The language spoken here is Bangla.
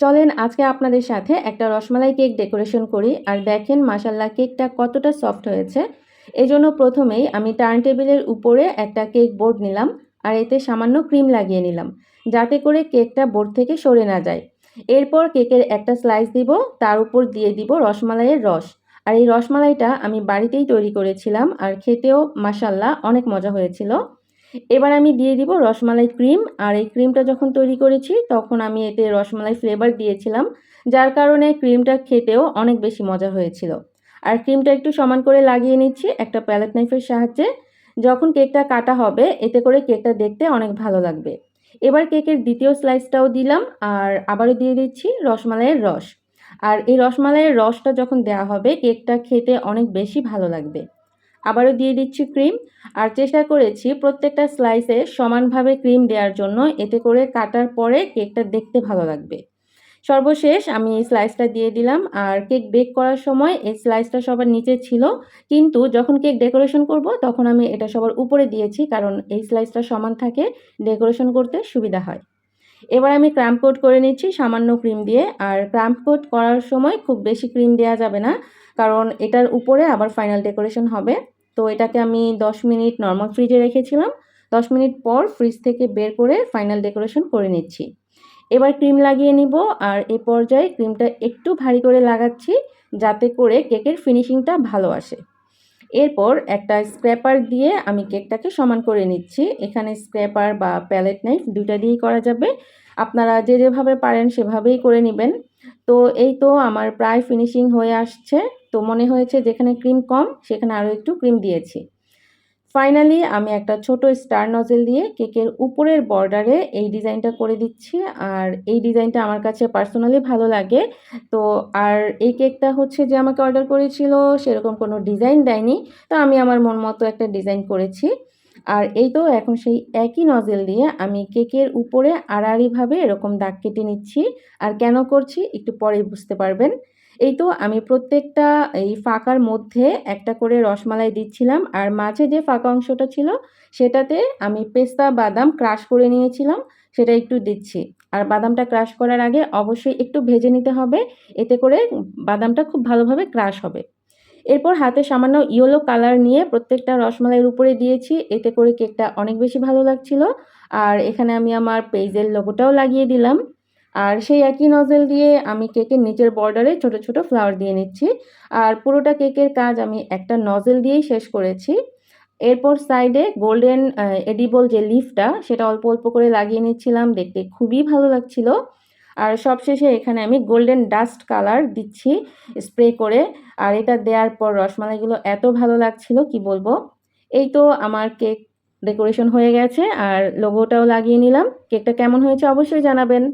চলেন আজকে আপনাদের সাথে একটা রসমালাই কেক ডেকোরেশন করি। আর দেখেন মাশাআল্লাহ কেকটা কতটা সফট হয়েছে। এজন্য প্রথমেই আমি টার্ন টেবিলের উপরে একটা কেক বোর্ড নিলাম আর এতে সামান্য ক্রিম লাগিয়ে নিলাম, যাতে করে কেকটা বোর্ড থেকে সরে না যায়। এরপর কেকের একটা স্লাইস দিব, তার উপর দিয়ে দিব রসমালাইয়ের রস। আর এই রসমালাইটা আমি বাড়িতেই তৈরি করেছিলাম আর খেতেও মাশাআল্লাহ অনেক মজা হয়েছিল। এবার আমি দিয়ে দিব রসমালাই ক্রিম। আর এই ক্রিমটা যখন তৈরি করেছি তখন আমি এতে রসমালাই ফ্লেভার দিয়েছিলাম, যার কারণে ক্রিমটা খেতেও অনেক বেশি মজা হয়েছিল। আর ক্রিমটা একটু সমান করে লাগিয়ে নিচ্ছি একটা প্যালেট নাইফের সাহায্যে। যখন কেকটা কাটা হবে এতে করে কেকটা দেখতে অনেক ভালো লাগবে। এবার কেকের দ্বিতীয় স্লাইসটাও দিলাম আর আবারও দিয়ে দিচ্ছি রসমালাইয়ের রস। আর এই রসমালাইয়ের রসটা যখন দেওয়া হবে কেকটা খেতে অনেক বেশি ভালো লাগবে। আবারও দিয়ে দিচ্ছি ক্রিম। আর চেষ্টা করেছি প্রত্যেকটা স্লাইসে সমানভাবে ক্রিম দেওয়ার জন্য, এতে করে কাটার পরে কেকটা দেখতে ভালো লাগবে। সর্বশেষ আমি এই স্লাইসটা দিয়ে দিলাম। আর কেক বেক করার সময় এই স্লাইসটা সবার নিচে ছিল, কিন্তু যখন কেক ডেকোরেশন করব তখন আমি এটা সবার উপরে দিয়েছি, কারণ এই স্লাইসটা সমান থাকে, ডেকোরেশন করতে সুবিধা হয়। এবার আমি ক্রাম্প কোট করে নিচ্ছি সামান্য ক্রিম দিয়ে। আর ক্রাম্প কোট করার সময় খুব বেশি ক্রিম দেওয়া যাবে না, কারণ এটার উপরে আবার ফাইনাল ডেকোরেশন হবে। তো এটাকে আমি 10 মিনিট নর্মাল ফ্রিজে রেখেছিলাম। 10 মিনিট পর ফ্রিজ থেকে বের করে ফাইনাল ডেকোরেশন করে নিচ্ছি। এবার ক্রিম লাগিয়ে নিব। আর এ পর্যায়ে ক্রিমটা একটু ভারী করে লাগাচ্ছি, যাতে করে কেকের ফিনিশিংটা ভালো আসে। এরপর একটা স্ক্র্যাপার দিয়ে আমি কেকটাকে সমান করে নিচ্ছি। এখানে স্ক্র্যাপার বা প্যালেট নাইফ দুইটা দিয়েই করা যাবে। আপনারা যে যেভাবে পারেন সেভাবেই করে নেবেন। তো এই তো আমার প্রায় ফিনিশিং হয়ে আসছে। তো মনে হয়েছে যেখানে ক্রিম কম সেখানে আরও একটু ক্রিম দিয়েছি। ফাইনালি আমি একটা ছোট স্টার নজেল দিয়ে কেকের উপরের বর্ডারে এই ডিজাইনটা করে দিচ্ছি। আর এই ডিজাইনটা আমার কাছে পার্সোনালি ভালো লাগে। তো আর এই কেকটা হচ্ছে যে আমাকে অর্ডার করেছিল সেরকম কোনো ডিজাইন দেয়নি। তো আমি আমার মন মতো একটা ডিজাইন করেছি। আর এই তো এখন সেই একই নজেল দিয়ে আমি কেকের উপরে আড়াআড়িভাবে এরকম দাগ কেটে নিচ্ছি। আর কেন করছি একটু পরেই বুঝতে পারবেন। এই তো আমি প্রত্যেকটা এই ফাঁকার মধ্যে একটা করে রসমালাই দিচ্ছিলাম। আর মাঝে যে ফাঁকা অংশটা ছিল সেটাতে আমি পেস্তা বাদাম ক্রাশ করে নিয়েছিলাম, সেটা একটু দিচ্ছি। আর বাদামটা ক্রাশ করার আগে অবশ্যই একটু ভেজে নিতে হবে, এতে করে বাদামটা খুব ভালোভাবে ক্রাশ হবে। এরপর হাতে সামান্য ইয়েলো কালার নিয়ে প্রত্যেকটা রসমালাইয়ের উপরে দিয়েছি, এতে করে কেকটা অনেক বেশি ভালো লাগছিল। আর এখানে আমি আমার পেজের লোগোটাও লাগিয়ে দিলাম। আর সেই একই নজেল দিয়ে আমি কেকের নিচের বর্ডারে ছোট ছোট ফ্লাওয়ার দিয়ে নিচ্ছি। আর পুরোটা কেকের কাজ আমি একটা নজেল দিয়েই শেষ করেছি। এরপর সাইডে গোল্ডেন এডিবল যে লিফটা সেটা অল্প অল্প করে লাগিয়ে নিচ্ছিলাম, দেখতে খুবই ভালো লাগছিল। আর সবশেষে এখানে আমি গোল্ডেন ডাস্ট কালার দিচ্ছি স্প্রে করে। আর এটা দেওয়ার পর রসমালাইগুলো এত ভালো লাগছিল কি বলবো। এই তো আমার কেক ডেকোরেশন হয়ে গেছে আর লোগোটাও লাগিয়ে নিলাম। কেকটা কেমন হয়েছে অবশ্যই জানাবেন।